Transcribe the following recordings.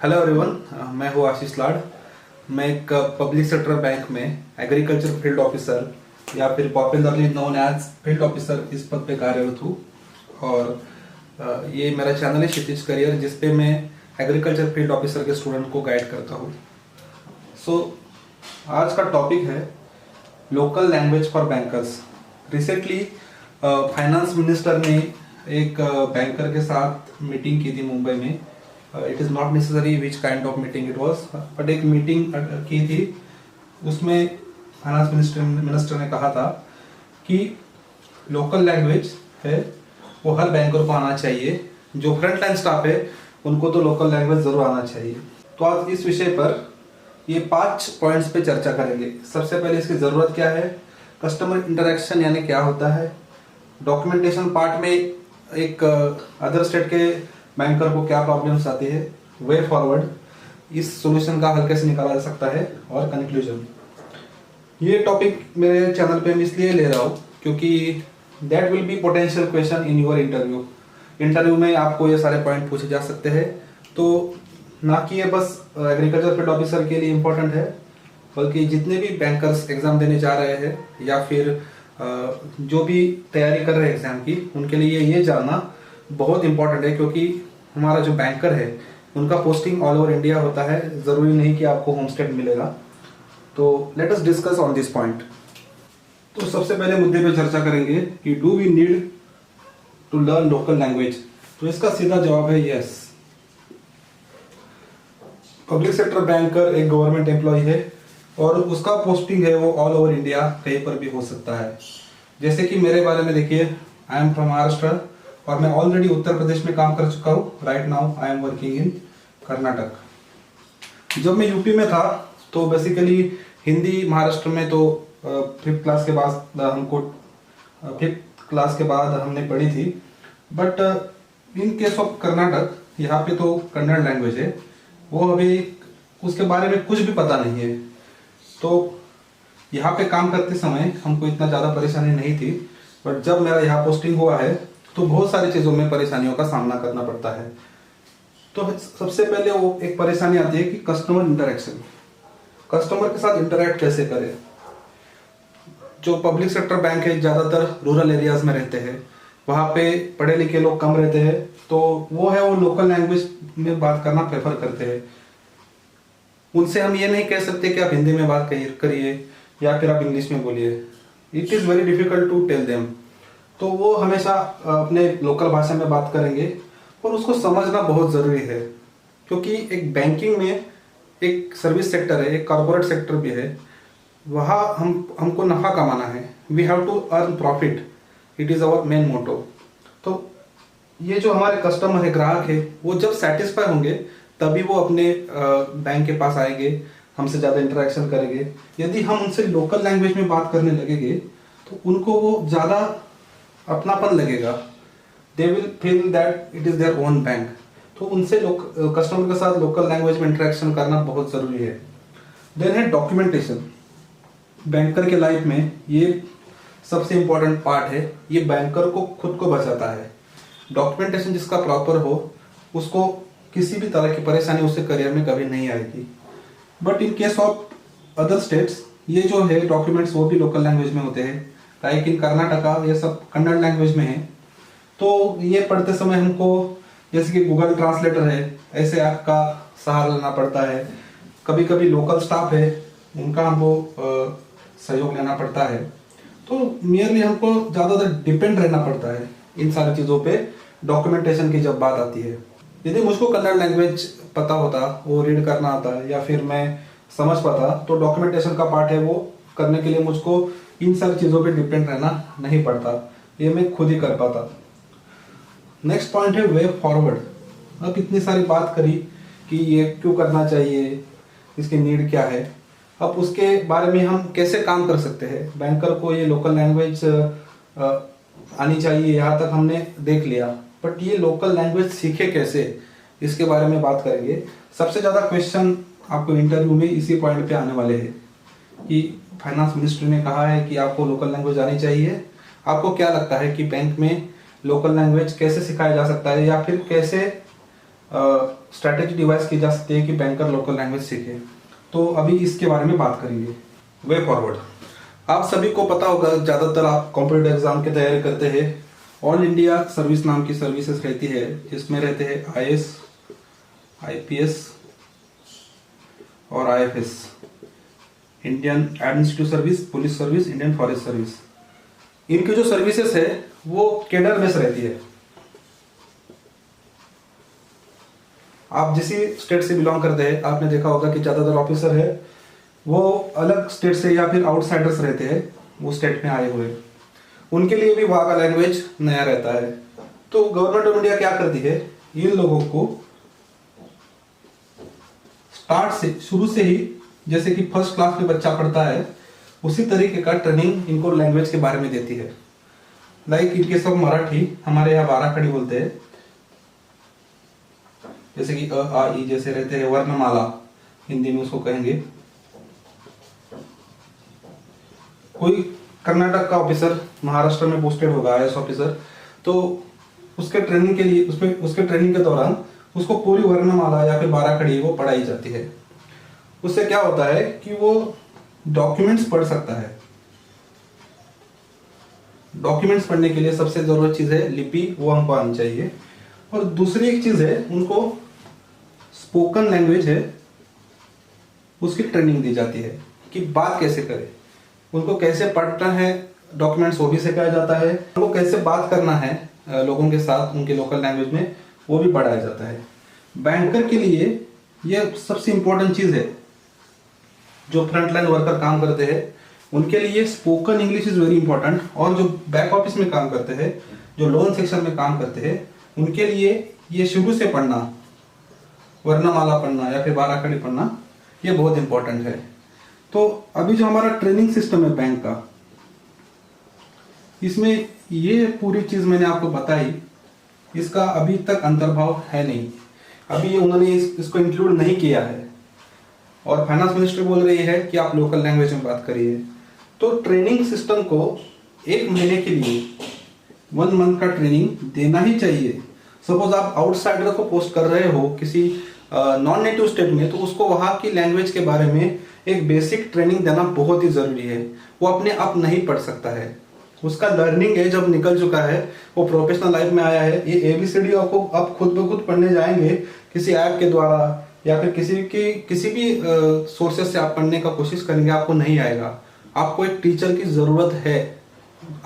Hello everyone, मैं हूँ आशीष लाड। मैं एक पब्लिक सेक्टर बैंक में एग्रीकल्चर फील्ड ऑफिसर या फिर popularly known as field officer इस पद पे कार्यरत हूँ। और ये मेरा चैनल है क्षितिज करियर, जिसपे मैं एग्रीकल्चर फील्ड ऑफिसर के स्टूडेंट को गाइड करता हूँ। आज का टॉपिक है local language for bankers. Recently finance minister ने एक बैंकर के साथ मीटिंग की थी मुंबई में। It is not necessary which kind of meeting it was, but एक मीटिंग की थी। उसमें फाइनेंस मिनिस्टर ने कहा था कि लोकल लैंग्वेज है वो हर बैंकर को आना चाहिए। जो फ्रंट लाइन स्टाफ है उनको तो लोकल लैंग्वेज जरूर आना चाहिए। तो आज इस विषय पर ये 5 पॉइंट्स पे चर्चा करेंगे। सबसे पहले इसकी ज़रूरत क्या है, कस्टमर इंटरेक्शन यानी क्या होता है, डॉक्यूमेंटेशन पार्ट में एक अदर स्टेट के बैंकर को क्या प्रॉब्लम्स आती है, वे फॉरवर्ड इस सॉल्यूशन का हल कैसे निकाला जा सकता है, और कंक्लूजन। ये टॉपिक मेरे चैनल पे मैं इसलिए ले रहा हूँ क्योंकि that will be potential question in your interview में आपको ये सारे पॉइंट पूछे जा सकते हैं। तो ना कि ये बस एग्रीकल्चर फील्ड ऑफिसर के लिए इम्पोर्टेंट है, बल्कि जितने भी बैंकर्स एग्जाम देने जा रहे हैं या फिर जो भी तैयारी कर रहे हैं एग्जाम की, उनके लिए ये जानना बहुत इंपॉर्टेंट है। क्योंकि हमारा जो बैंकर है उनका पोस्टिंग ऑल ओवर इंडिया होता है, ज़रूरी नहीं कि आपको होम स्टेट मिलेगा। तो let us discuss on this point. तो सबसे पहले मुद्दे पे चर्चा करेंगे कि do we need to learn local language. तो इसका सीधा जवाब है यस। पब्लिक सेक्टर बैंकर एक गवर्नमेंट एम्प्लॉय है और उसका पोस्टिंग है वो ऑल ओवर इंडिया कहीं पर भी हो सकता है। जैसे कि मेरे बारे में देखिए, आई एम फ्रॉम महाराष्ट्र और मैं ऑलरेडी उत्तर प्रदेश में काम कर चुका हूँ। Right now I am working in Karnataka. जब मैं यूपी में था तो बेसिकली हिंदी महाराष्ट्र में तो 5th क्लास के बाद हमने पढ़ी थी। But in case of Karnataka यहाँ पे तो कन्नड़ लैंग्वेज है, वो अभी उसके बारे में कुछ भी पता नहीं है। तो यहाँ पे काम करते समय हमको इतना ज़्यादा परेशानी नहीं थी। बट जब मेरा यहाँ पोस्टिंग हुआ है तो बहुत सारी चीज़ों में परेशानियों का सामना करना पड़ता है। तो सबसे पहले वो एक परेशानी आती है कि कस्टमर इंटरेक्शन, कस्टमर के साथ इंटरेक्ट कैसे करें। जो पब्लिक सेक्टर बैंक है ज़्यादातर रूरल एरियाज में रहते हैं, वहाँ पे पढ़े लिखे लोग कम रहते हैं। तो वो लोकल लैंग्वेज में बात करना प्रेफर करते हैं। उनसे हम ये नहीं कह सकते कि आप हिंदी में बात करिए या फिर आप इंग्लिश में बोलिए। It is very difficult to tell them. तो वो हमेशा अपने लोकल भाषा में बात करेंगे और उसको समझना बहुत ज़रूरी है। क्योंकि एक बैंकिंग में एक सर्विस सेक्टर है, एक कॉर्पोरेट सेक्टर भी है, वहाँ हमको नफ़ा कमाना है। We have to earn profit, it is our main motto. तो ये जो हमारे कस्टमर है, ग्राहक है, वो जब सेटिस्फाई होंगे तभी वो अपने बैंक के पास आएंगे, हमसे ज़्यादा इंटरेक्शन करेंगे। यदि हम उनसे लोकल लैंग्वेज में बात करने लगेंगे तो उनको वो ज़्यादा अपनापन लगेगा। They will feel that it is their own bank. तो उनसे कस्टमर के साथ लोकल लैंग्वेज में इंटरेक्शन करना बहुत ज़रूरी है। देन है डॉक्यूमेंटेशन। बैंकर के लाइफ में ये सबसे इम्पोर्टेंट पार्ट है। ये बैंकर को खुद को बचाता है। डॉक्यूमेंटेशन जिसका प्रॉपर हो, उसको किसी भी तरह की परेशानी उसके करियर में कभी नहीं आएगी। But in case of other states ये जो है डॉक्यूमेंट्स वो भी लोकल लैंग्वेज में होते हैं। लाइक इन कर्नाटका ये सब कन्नड़ लैंग्वेज में है। तो ये पढ़ते समय हमको जैसे कि गूगल ट्रांसलेटर है, ऐसे ऐप का सहारा लेना पड़ता है। कभी कभी लोकल स्टाफ है, उनका हमको सहयोग लेना पड़ता है। तो नियरली हमको ज़्यादातर डिपेंड रहना पड़ता है इन सारी चीज़ों पे डॉक्यूमेंटेशन की जब बात आती है। यदि मुझको कन्नड़ लैंग्वेज पता होता, वो रीड करना आता या फिर मैं समझ पाता, तो डॉक्यूमेंटेशन का पार्ट है वो करने के लिए मुझको इन सारी चीज़ों पे डिपेंड रहना नहीं पड़ता, ये मैं खुद ही कर पाता। नेक्स्ट पॉइंट है वे फॉरवर्ड। अब इतनी सारी बात करी कि ये क्यों करना चाहिए, इसकी नीड क्या है। अब उसके बारे में हम कैसे काम कर सकते हैं। बैंकर को ये लोकल लैंग्वेज आनी चाहिए, यहाँ तक हमने देख लिया। बट ये लोकल लैंग्वेज सीखे कैसे, इसके बारे में बात करेंगे। सबसे ज़्यादा क्वेश्चन आपको इंटरव्यू में इसी पॉइंट पे आने वाले हैं कि फाइनेंस मिनिस्टर ने कहा है कि आपको लोकल लैंग्वेज आनी चाहिए। आपको क्या लगता है कि बैंक में लोकल लैंग्वेज कैसे सिखाया जा सकता है, या फिर कैसे स्ट्रैटेजी डिवाइस की जा सकती है कि बैंकर लोकल लैंग्वेज सीखे। तो अभी इसके बारे में बात करेंगे। वे फॉरवर्ड, आप सभी को पता होगा, ज़्यादातर आप कॉम्पिटिटिव एग्जाम की तैयारी करते हैं। ऑल इंडिया सर्विस नाम की सर्विसेज रहती है, जिसमें रहते हैं IAS, IPS और IFS, Indian administrative service, police service, Indian forest service. इनकी जो सर्विसेज है वो कैडर बेस रहती है। आप जिस स्टेट से बिलोंग करते हैं, आपने देखा होगा कि ज्यादातर ऑफिसर है वो अलग स्टेट से या फिर आउटसाइडर्स रहते हैं, वो स्टेट में आए हुए, उनके लिए भी वहाँ का लैंग्वेज नया रहता है। तो गवर्नमेंट ऑफ इंडिया क्या करती है, इन लोगों को स्टार्ट से, शुरू से ही, जैसे कि फर्स्ट क्लास में बच्चा पढ़ता है उसी तरीके का ट्रेनिंग इनको लैंग्वेज के बारे में देती है। लाइक इनके सब मराठी, हमारे यहाँ 12 खड़ी बोलते हैं, जैसे कि अ आ ई जैसे रहते हैं, वर्णमाला हिंदी में उसको कहेंगे। कोई कर्नाटक का ऑफिसर महाराष्ट्र में पोस्टेड होगा IAS ऑफिसर, तो उसके ट्रेनिंग के लिए, उसके ट्रेनिंग के दौरान उसको पूरी वर्णमाला या फिर 12 खड़ी वो पढ़ाई जाती है। उससे क्या होता है कि वो डॉक्यूमेंट्स पढ़ सकता है। डॉक्यूमेंट्स पढ़ने के लिए सबसे जरूरत चीज है लिपि, वो हमको आनी चाहिए। और दूसरी एक चीज है, उनको स्पोकन लैंग्वेज है उसकी ट्रेनिंग दी जाती है कि बात कैसे करें, उनको कैसे पढ़ना है, डॉक्यूमेंट्स वो भी सिखाया जाता है, उनको कैसे बात करना है लोगों के साथ उनके लोकल लैंग्वेज में, वो भी पढ़ाया जाता है। बैंकर के लिए ये सबसे इंपॉर्टेंट चीज है। जो फ्रंट लाइन वर्कर काम करते हैं उनके लिए spoken English is very important. और जो बैक ऑफिस में काम करते हैं, जो लोन सेक्शन में काम करते हैं, उनके लिए ये शुरू से पढ़ना, वर्णमाला पढ़ना या फिर 12 खड़ी पढ़ना, ये बहुत इंपॉर्टेंट है। तो अभी जो हमारा ट्रेनिंग सिस्टम है बैंक का, इसमें ये पूरी चीज मैंने आपको बताई, इसका अभी तक अंतर्भाव है नहीं, अभी उन्होंने इसको इंक्लूड नहीं किया है। और फाइनेंस मिनिस्ट्री बोल रही है कि आप लोकल लैंग्वेज में बात करिए। तो ट्रेनिंग सिस्टम को 1 महीने के लिए 1 मंथ का ट्रेनिंग देना ही चाहिए। सपोज आप आउटसाइडर को पोस्ट कर रहे हो किसी नॉन नेटिव स्टेट में, तो उसको वहां की लैंग्वेज के बारे में एक बेसिक ट्रेनिंग देना बहुत ही जरूरी है। वो अपने आप नहीं पढ़ सकता है, उसका लर्निंग एज अब निकल चुका है, वो प्रोफेशनल लाइफ में आया है। ये ABCD आपको आप खुद ब खुद पढ़ने जाएंगे किसी ऐप के द्वारा या फिर किसी भी सोर्सेज से आप पढ़ने का कोशिश करेंगे, आपको नहीं आएगा। आपको एक टीचर की जरूरत है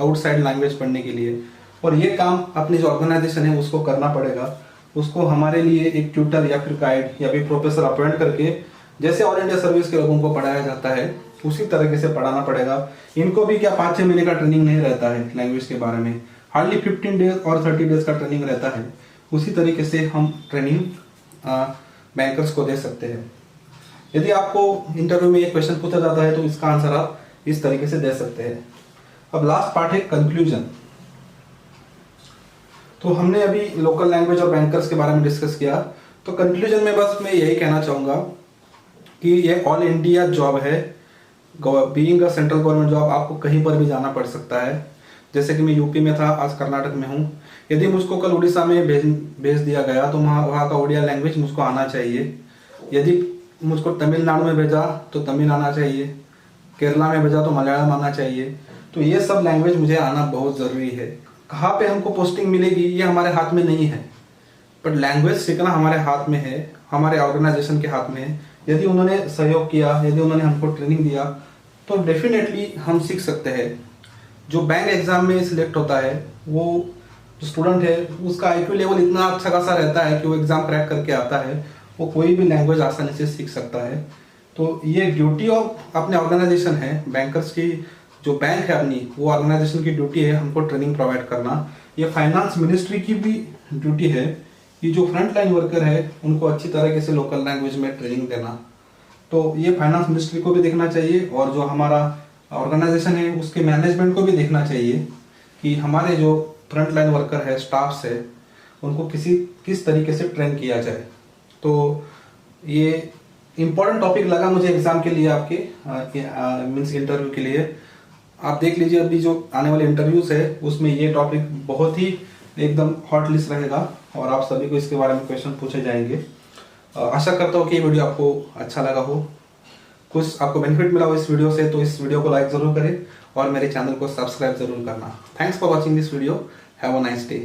आउटसाइड लैंग्वेज पढ़ने के लिए, और ये काम अपनी जो ऑर्गेनाइजेशन है उसको करना पड़ेगा। उसको हमारे लिए एक ट्यूटर या फिर गाइड या फिर प्रोफेसर अपॉइंट करके, जैसे ऑल इंडिया सर्विस के लोगों को पढ़ाया जाता है उसी तरीके से पढ़ाना पड़ेगा। इनको भी क्या 5-6 महीने का ट्रेनिंग नहीं रहता है लैंग्वेज के बारे में, हार्डली 15 डेज और 30 डेज का ट्रेनिंग रहता है। उसी तरीके से हम ट्रेनिंग बैंकर्स को दे सकते हैं। यदि आपको इंटरव्यू में एक क्वेश्चन पूछा जाता है तो इसका आंसर आप इस तरीके से दे सकते हैं। अब लास्ट पार्ट है कंक्लूजन। तो हमने अभी लोकल लैंग्वेज और बैंकर्स के बारे में डिस्कस किया। तो कंक्लूजन में बस मैं यही कहना चाहूंगा कि ये ऑल इंडिया जॉब है, being a central government job, आपको कहीं पर भी जाना पड़ सकता है। जैसे कि मैं यूपी में था, आज कर्नाटक में हूँ। यदि मुझको कल उड़ीसा में भेज दिया गया तो वहाँ का उड़िया लैंग्वेज मुझको आना चाहिए। यदि मुझको तमिलनाडु में भेजा तो तमिल आना चाहिए, केरला में भेजा तो मलयालम आना चाहिए। तो ये सब लैंग्वेज मुझे आना बहुत ज़रूरी है। कहाँ पे हमको पोस्टिंग मिलेगी ये हमारे हाथ में नहीं है, बट लैंग्वेज सीखना हमारे हाथ में है, हमारे ऑर्गेनाइजेशन के हाथ में है। यदि उन्होंने सहयोग किया, यदि उन्होंने हमको ट्रेनिंग दिया तो डेफिनेटली हम सीख सकते हैं। जो बैंक एग्जाम में सिलेक्ट होता है, वो जो स्टूडेंट है उसका IQ लेवल इतना अच्छा खासा रहता है कि वो एग्जाम क्रैक करके आता है, वो कोई भी लैंग्वेज आसानी से सीख सकता है। तो ये ड्यूटी ऑफ अपने ऑर्गेनाइजेशन है, बैंकर्स की जो बैंक है अपनी, वो ऑर्गेनाइजेशन की ड्यूटी है हमको ट्रेनिंग प्रोवाइड करना। ये फाइनेंस मिनिस्ट्री की भी ड्यूटी है कि जो फ्रंट लाइन वर्कर है उनको अच्छी तरीके से लोकल लैंग्वेज में ट्रेनिंग देना। तो ये फाइनेंस मिनिस्ट्री को भी देखना चाहिए और जो हमारा ऑर्गेनाइजेशन है उसके मैनेजमेंट को भी देखना चाहिए कि हमारे जो फ्रंट लाइन वर्कर है, स्टाफ्स है, उनको किस तरीके से ट्रेन किया जाए। तो ये इम्पोर्टेंट टॉपिक लगा मुझे एग्जाम के लिए, आपके मीन्स इंटरव्यू के लिए। आप देख लीजिए अभी जो आने वाले इंटरव्यूज है उसमें ये टॉपिक बहुत ही एकदम हॉट लिस्ट रहेगा और आप सभी को इसके बारे में क्वेश्चन पूछे जाएंगे। आशा करता हूँ कि ये वीडियो आपको अच्छा लगा हो, कुछ आपको बेनिफिट मिला हो इस वीडियो से, तो इस वीडियो को लाइक ज़रूर करें और मेरे चैनल को सब्सक्राइब ज़रूर करना। Thanks for watching this video. Have a nice day.